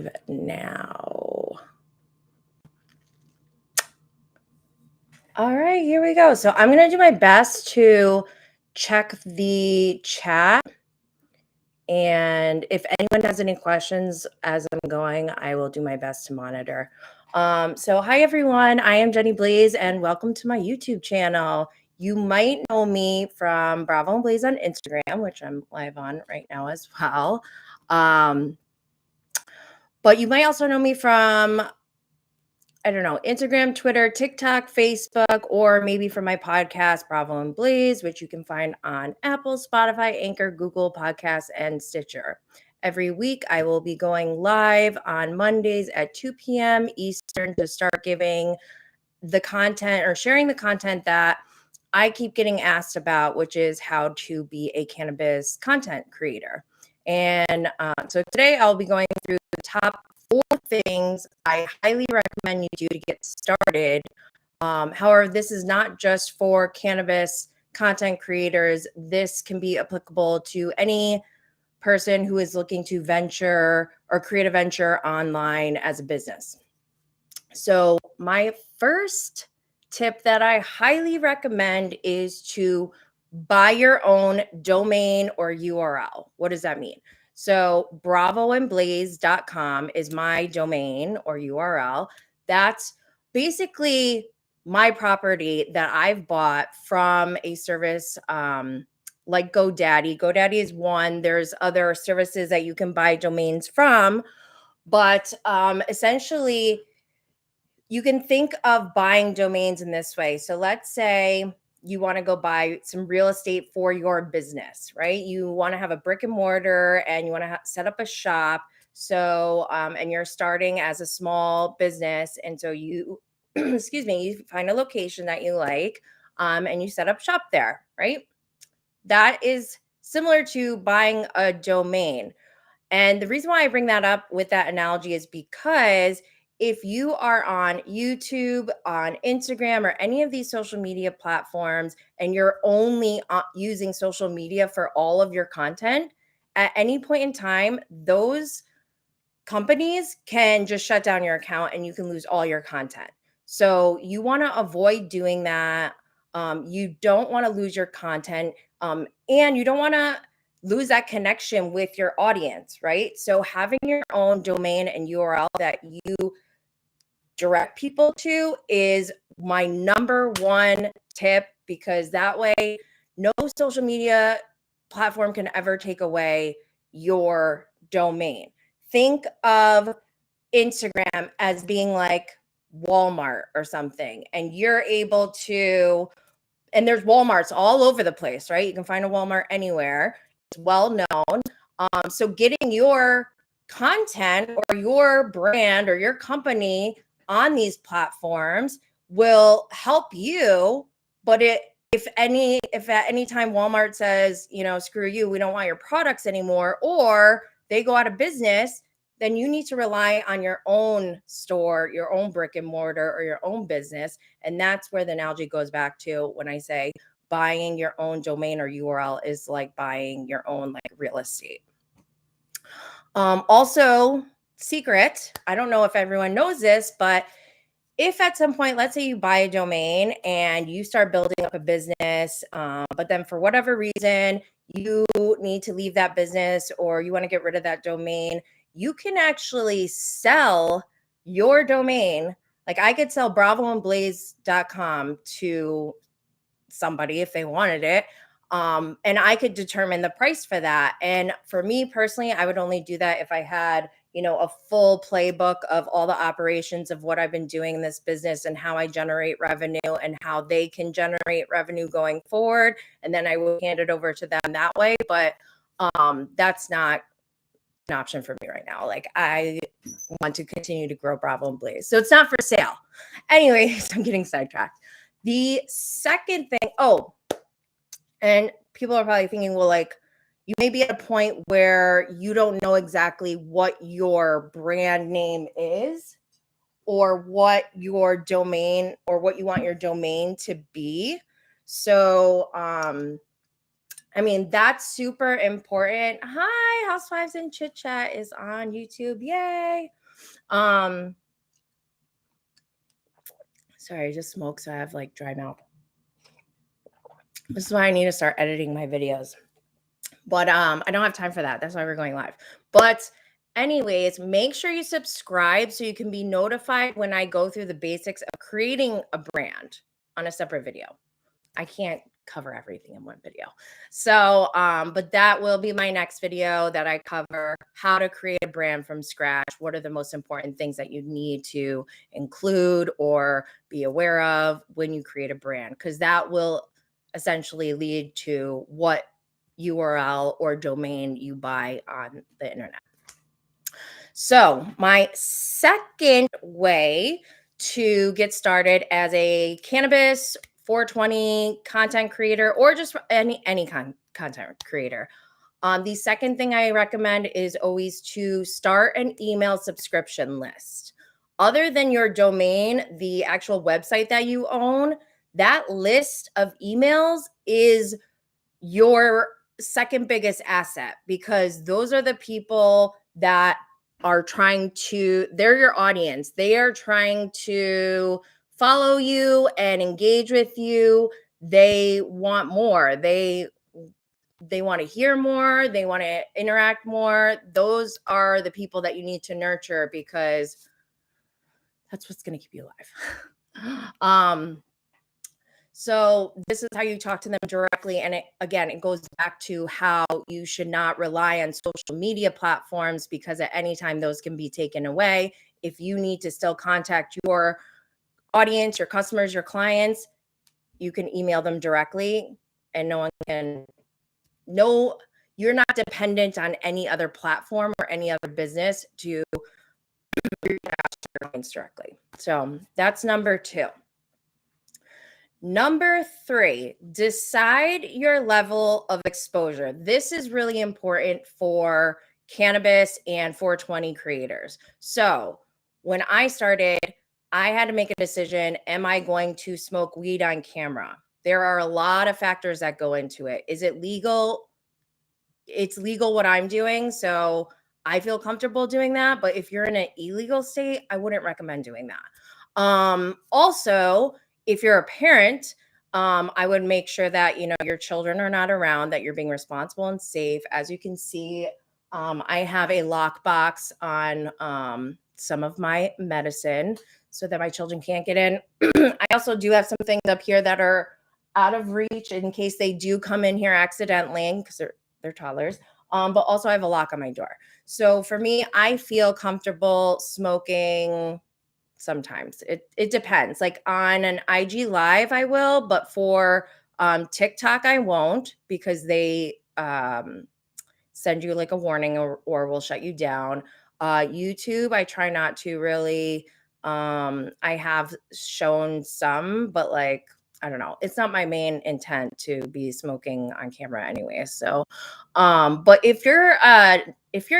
live now. All right, here we go. So I'm going to do my best to check the chat. And if anyone has any questions as I'm going, I will do my best to monitor. So hi, everyone. I am Jenny Blaze, and welcome to my YouTube channel. You might know me from Bravo and Blaze on Instagram, which I'm live on right now as well. But you might also know me from, I don't know, Instagram, Twitter, TikTok, Facebook, or maybe from my podcast, Bravo and Blaze, which you can find on Apple, Spotify, Anchor, Google Podcasts, and Stitcher. Every week, I will be going live on Mondays at 2 p.m. Eastern to start giving the content or sharing the content that I keep getting asked about, which is how to be a cannabis content creator. And so today I'll be going through the top 4 things I highly recommend you do to get started. However, this is not just for cannabis content creators. This can be applicable to any person who is looking to venture or create a venture online as a business. So my first tip that I highly recommend is to buy your own domain or URL. What does that mean? So bravoandblaze.com is my domain or URL. That's basically my property that I've bought from a service like GoDaddy. GoDaddy is one. There's other services that you can buy domains from, but essentially you can think of buying domains in this way. So let's say you want to go buy some real estate for your business, right? You want to have a brick and mortar and you want to set up a shop. So, and you're starting as a small business. And so you, excuse me, you find a location that you like and you set up shop there, right? That is similar to buying a domain. And the reason why I bring that up with that analogy is because if you are on YouTube, on Instagram, or any of these social media platforms, and you're only using social media for all of your content, at any point in time, those companies can just shut down your account and you can lose all your content. So you want to avoid doing that. You don't want to lose your content, and you don't want to lose that connection with your audience, right? So having your own domain and URL that you direct people to is my number one tip, because that way no social media platform can ever take away your domain. Think of Instagram as being like Walmart or something, and you're able to, and there's Walmarts all over the place, right? You can find a Walmart anywhere. It's well known. So getting your content or your brand or your company on these platforms will help you. But if at any time Walmart says, screw you, we don't want your products anymore, or they go out of business, then you need to rely on your own store, your own brick and mortar, or your own business. And that's where the analogy goes back to when I say buying your own domain or URL is like buying your own like real estate. Also, secret, I don't know if everyone knows this, but if at some point, let's say you buy a domain and you start building up a business, but then for whatever reason, you need to leave that business or you want to get rid of that domain, you can actually sell your domain. Like I could sell bravoandblaze.com to somebody if they wanted it. And I could determine the price for that. And for me personally, I would only do that if I had, a full playbook of all the operations of what I've been doing in this business and how I generate revenue and how they can generate revenue going forward. And then I will hand it over to them that way. But that's not an option for me right now. Like I want to continue to grow Bravo and Blaze. So it's not for sale. Anyways, I'm getting sidetracked. The second thing, and people are probably thinking, well, like you may be at a point where you don't know exactly what your brand name is or what your domain or what you want your domain to be. So I mean, that's super important. Hi, Housewives and Chit Chat is on YouTube. Yay. Um, sorry, I just smoked, so I have like dry mouth. This is why I need to start editing my videos. But I don't have time for that. That's why we're going live. But anyways, make sure you subscribe so you can be notified when I go through the basics of creating a brand on a separate video. I can't cover everything in one video. So, but that will be my next video that I cover how to create a brand from scratch. What are the most important things that you need to include or be aware of when you create a brand? Because that will essentially lead to what URL or domain you buy on the internet. So, my second way to get started as a cannabis 420 content creator or just any content creator. The second thing I recommend is always to start an email subscription list. Other than your domain, the actual website that you own, that list of emails is your second biggest asset because those are the people that are they're your audience. They are trying to follow you and engage with you. They want more. They want to hear more. They want to interact more. Those are the people that you need to nurture because that's what's going to keep you alive. So this is how you talk to them directly. And it goes back to how you should not rely on social media platforms because at any time those can be taken away. If you need to still contact your audience, your customers, your clients, you can email them directly and you're not dependent on any other platform or any other business to reach out to your clients directly. So that's number 2. Number 3, decide your level of exposure. This is really important for cannabis and 420 creators. So when I started, I had to make a decision. Am I going to smoke weed on camera? There are a lot of factors that go into it. Is it legal? It's legal what I'm doing. So I feel comfortable doing that. But if you're in an illegal state, I wouldn't recommend doing that. Also, if you're a parent, I would make sure that your children are not around, that you're being responsible and safe. As you can see, I have a lockbox on some of my medicine so that my children can't get in. I also do have some things up here that are out of reach in case they do come in here accidentally because they're toddlers. But also I have a lock on my door. So for me, I feel comfortable smoking sometimes. It depends. Like on an IG live, I will, but for TikTok, I won't because they send you like a warning or will shut you down. YouTube, I try not to really. I have shown some, but like I don't know. It's not my main intent to be smoking on camera anyway. So, but if you're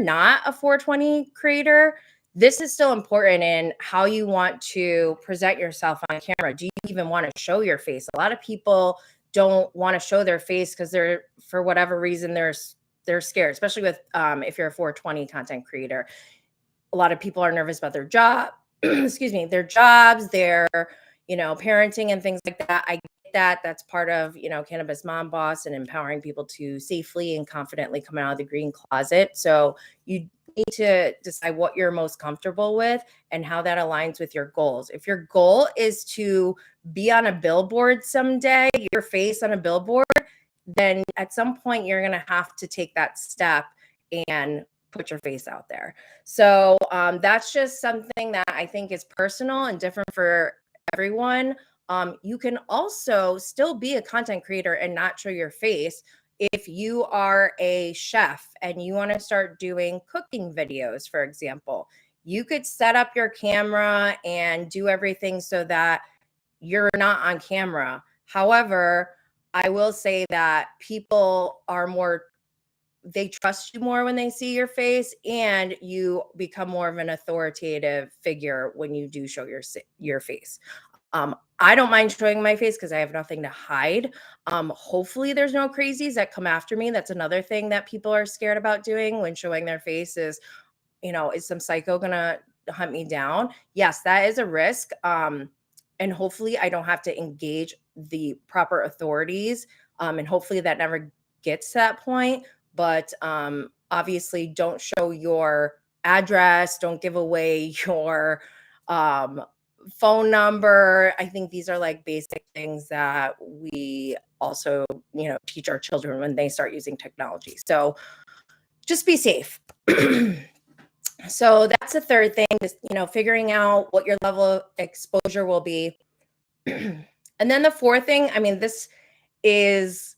not a 420 creator, this is still important in how you want to present yourself on camera. Do you even want to show your face? A lot of people don't want to show their face because for whatever reason, they're scared, especially with if you're a 420 content creator. A lot of people are nervous about their job, excuse me, their jobs, their parenting and things like that. I get that. That's part of Cannabis Mom Boss and empowering people to safely and confidently come out of the green closet. So you need to decide what you're most comfortable with and how that aligns with your goals. If your goal is to be on a billboard someday, your face on a billboard, then at some point you're going to have to take that step and put your face out there. So that's just something that I think is personal and different for everyone. You can also still be a content creator and not show your face. If you are a chef and you want to start doing cooking videos, for example, you could set up your camera and do everything so that you're not on camera. However, I will say that people they trust you more when they see your face, and you become more of an authoritative figure when you do show your face. I don't mind showing my face because I have nothing to hide. Hopefully there's no crazies that come after me. That's another thing that people are scared about doing when showing their face is, is some psycho gonna hunt me down? Yes, that is a risk. And hopefully I don't have to engage the proper authorities. And hopefully that never gets to that point. But obviously, don't show your address, don't give away your um, phone number. I think these are like basic things that we also, teach our children when they start using technology. So just be safe. So that's the third thing, just, figuring out what your level of exposure will be. And then the fourth thing, I mean, this is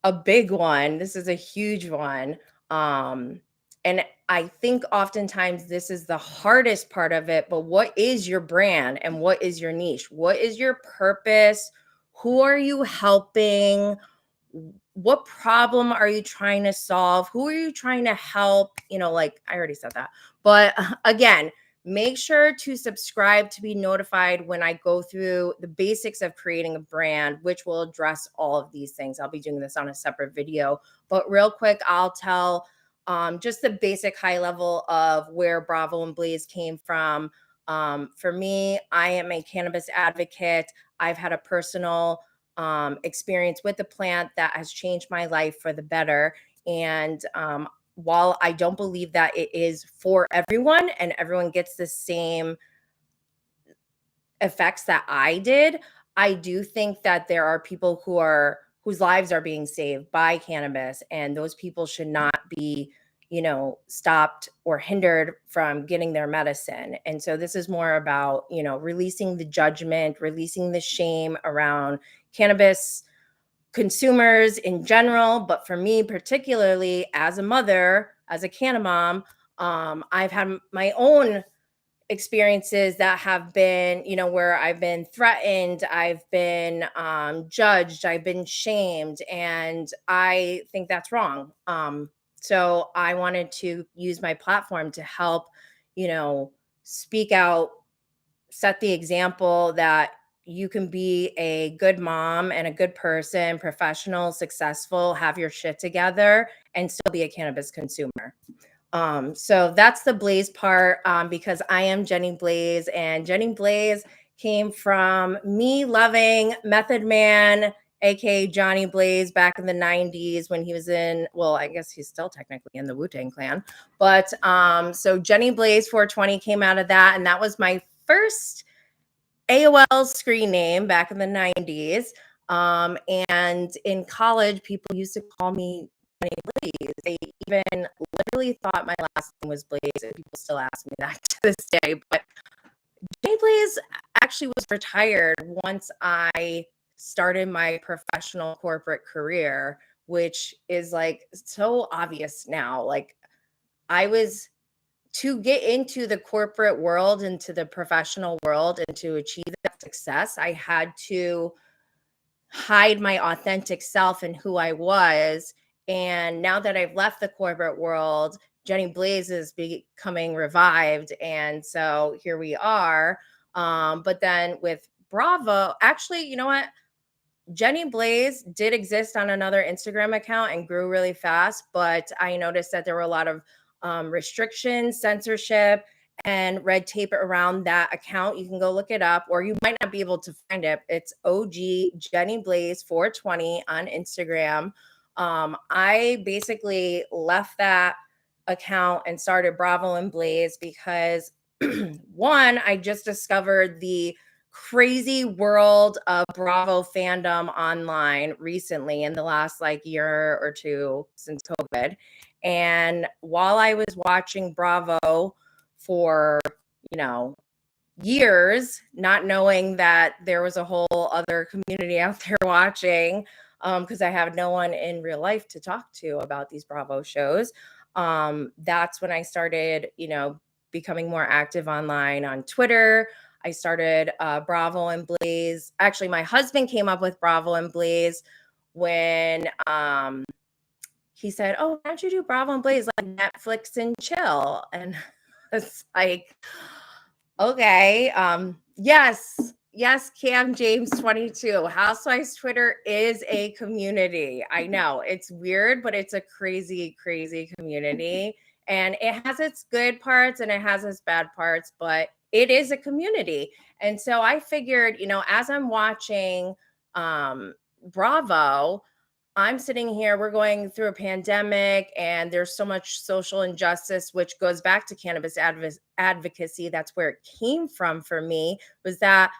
a big one. This is a huge one. And I think oftentimes this is the hardest part of it, but what is your brand and what is your niche? What is your purpose? Who are you helping? What problem are you trying to solve? Who are you trying to help? Like I already said that. But again, make sure to subscribe to be notified when I go through the basics of creating a brand, which will address all of these things. I'll be doing this on a separate video. But real quick, I'll tell just the basic high level of where Bravo and Blaze came from. For me, I am a cannabis advocate. I've had a personal experience with the plant that has changed my life for the better. And while I don't believe that it is for everyone and everyone gets the same effects that I did, I do think that there are people whose lives are being saved by cannabis, and those people should not be, stopped or hindered from getting their medicine. And so this is more about, releasing the judgment, releasing the shame around cannabis consumers in general, but for me particularly as a mother, as a canna mom, I've had my own experiences that have been, where I've been threatened, I've been judged, I've been shamed, and I think that's wrong. So I wanted to use my platform to help, speak out, set the example that you can be a good mom and a good person, professional, successful, have your shit together, and still be a cannabis consumer. So that's the Blaze part, because I am Jenny Blaze, and Jenny Blaze came from me loving Method Man, aka Johnny Blaze, back in the 90s when he was well, I guess he's still technically in the Wu-Tang Clan. But so Jenny Blaze 420 came out of that, and that was my first AOL screen name back in the 90s. And in college, people used to call me Jenny Blaze. They even literally thought my last name was Blaze, and people still ask me that to this day. But Jenny Blaze actually was retired once I started my professional corporate career, which is like so obvious now. Like I was to get into the corporate world, into the professional world, and to achieve that success, I had to hide my authentic self and who I was. And now that I've left the corporate world, Jenny Blaze is becoming revived. And so here we are. But then with Bravo, actually, you know what? Jenny Blaze did exist on another Instagram account and grew really fast, but I noticed that there were a lot of restrictions, censorship, and red tape around that account. You can go look it up, or you might not be able to find it. It's OG Jenny Blaze 420 on Instagram. I basically left that account and started Bravo and Blaze because one, I just discovered the crazy world of Bravo fandom online recently in the last like year or two since COVID. And while I was watching Bravo for, years, not knowing that there was a whole other community out there watching, because I have no one in real life to talk to about these Bravo shows. That's when I started, becoming more active online on Twitter. I started Bravo and Blaze. Actually, my husband came up with Bravo and Blaze when he said, "Oh, why don't you do Bravo and Blaze like Netflix and chill?" And it's like, okay, yes, Yes, Cam James 22. Housewives Twitter is a community. I know it's weird, but it's a crazy, crazy community. And it has its good parts and it has its bad parts, but it is a community. And so I figured, as I'm watching Bravo, I'm sitting here, we're going through a pandemic and there's so much social injustice, which goes back to cannabis advocacy. That's where it came from for me, was that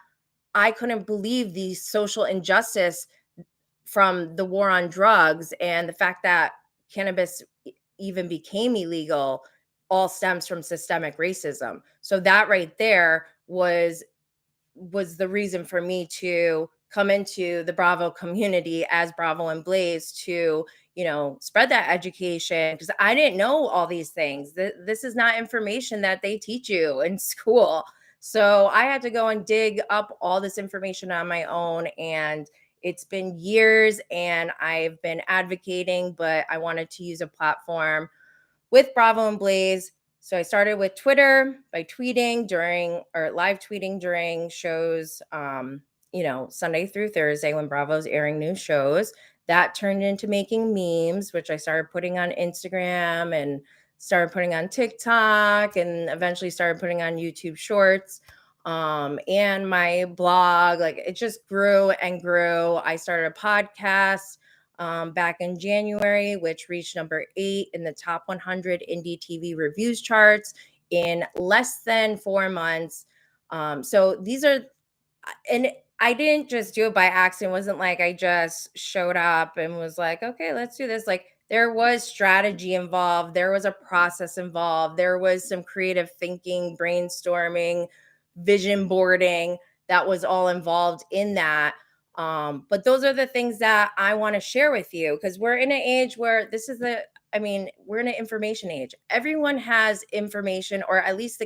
I couldn't believe the social injustice from the war on drugs and the fact that cannabis even became illegal all stems from systemic racism. So that right there was the reason for me to come into the Bravo community as Bravo and Blaze to, spread that education, because I didn't know all these things. This is not information that they teach you in school. So I had to go and dig up all this information on my own. And it's been years and I've been advocating, but I wanted to use a platform with Bravo and Blaze. So I started with Twitter by tweeting live tweeting during shows, Sunday through Thursday when Bravo's airing new shows. That turned into making memes, which I started putting on Instagram and started putting on TikTok and eventually started putting on YouTube Shorts. And my blog, like it just grew and grew. I started a podcast back in January, which reached number 8 in the top 100 indie TV reviews charts in less than 4 months. So these are, and I didn't just do it by accident. It wasn't like I just showed up and was like, okay, let's do this. Like there was strategy involved. There was a process involved. There was some creative thinking, brainstorming, vision boarding that was all involved in that. But those are the things that I want to share with you because we're in an age where we're in an information age. Everyone has information, or at least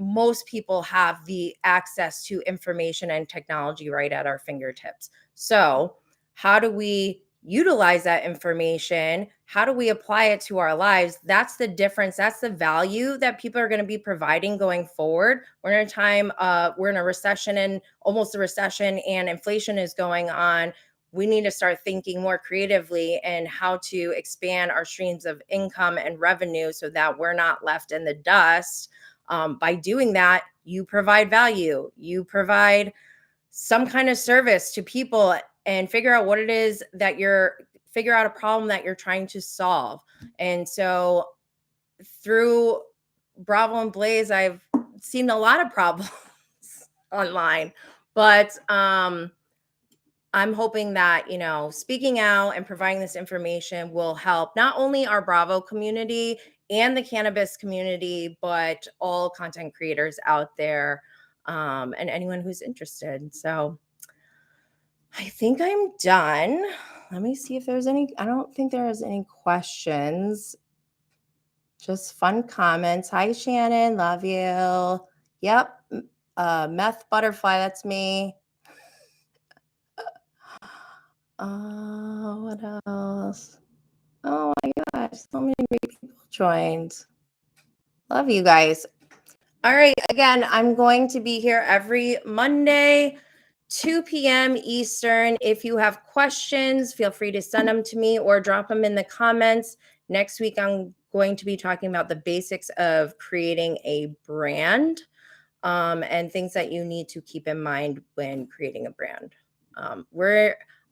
most people have the access to information and technology right at our fingertips. So, how do we utilize that information? How do we apply it to our lives? That's the difference. That's the value that people are going to be providing going forward. We're in a time, we're in a recession and almost a recession, and inflation is going on. We need to start thinking more creatively and how to expand our streams of income and revenue so that we're not left in the dust. By doing that, you provide value, you provide some kind of service to people and figure out what it is that figure out a problem that you're trying to solve. And so through Bravo and Blaze, I've seen a lot of problems online, but I'm hoping that, speaking out and providing this information will help not only our Bravo community and the cannabis community, but all content creators out there and anyone who's interested. So I think I'm done. Let me see if there's I don't think there is any questions. Just fun comments. Hi, Shannon. Love you. Yep. Meth Butterfly. That's me. What else? Oh my gosh, so many great people joined. Love you guys. All right, again, I'm going to be here every Monday, 2 p.m. Eastern. If you have questions, feel free to send them to me or drop them in the comments. Next week, I'm going to be talking about the basics of creating a brand and things that you need to keep in mind when creating a brand.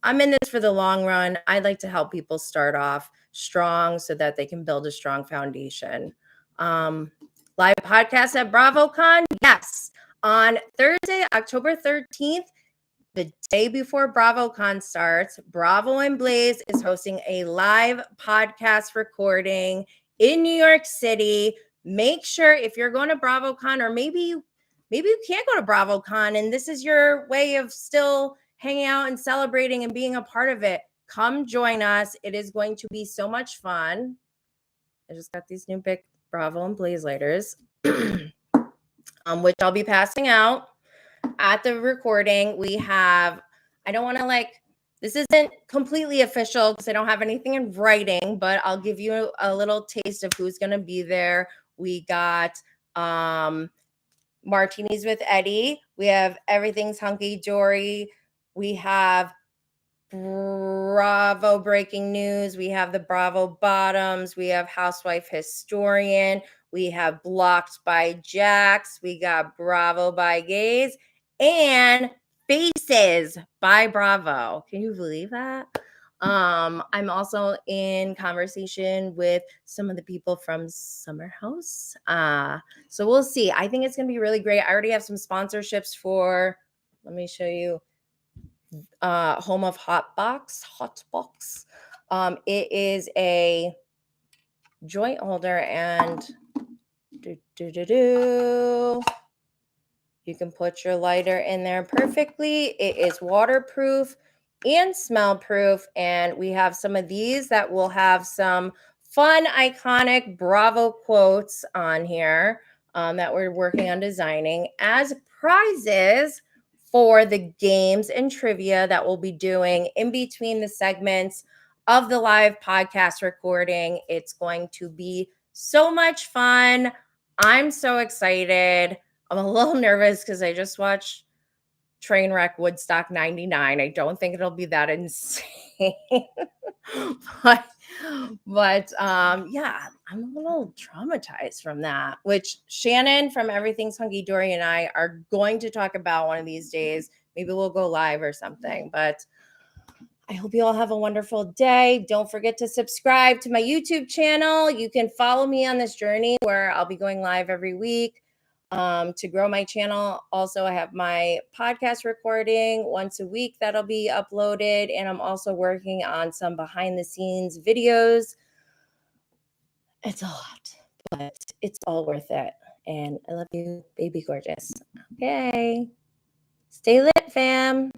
I'm in this for the long run. I'd like to help people start off strong so that they can build a strong foundation. Live podcast at BravoCon? Yes. On Thursday, October 13th, the day before BravoCon starts, Bravo and Blaze is hosting a live podcast recording in New York City. Make sure if you're going to BravoCon, or maybe you can't go to BravoCon and this is your way of still hanging out and celebrating and being a part of it, come join us. It is going to be so much fun. I just got these new big Bravo and Blaze lighters, which I'll be passing out at the recording. We have, I don't want to this isn't completely official because I don't have anything in writing, but I'll give you a little taste of who's going to be there. We got Martinis with Eddie. We have Everything's Hunky Dory. We have Bravo Breaking News. We have the Bravo Bottoms. We have Housewife Historian. We have Blocked by Jax. We got Bravo by Gays and Faces by Bravo. Can you believe that? I'm also in conversation with some of the people from Summer House. So we'll see. I think it's gonna be really great. I already have some sponsorships for, let me show you, home of Hotbox. It is a joint holder and you can put your lighter in there perfectly. It is waterproof and smell proof. And we have some of these that will have some fun, iconic Bravo quotes on here that we're working on designing as prizes for the games and trivia that we'll be doing in between the segments of the live podcast recording. It's going to be so much fun. I'm so excited. I'm a little nervous because I just watched Trainwreck Woodstock 99. I don't think it'll be that insane. but yeah, I'm a little traumatized from that, which Shannon from Everything's Hunky Dory and I are going to talk about one of these days. Maybe we'll go live or something, but I hope you all have a wonderful day. Don't forget to subscribe to my YouTube channel. You can follow me on this journey where I'll be going live every week to grow my channel. Also, I have my podcast recording once a week that'll be uploaded. And I'm also working on some behind the scenes videos. It's a lot, but it's all worth it. And I love you, baby gorgeous. Okay. Stay lit, fam.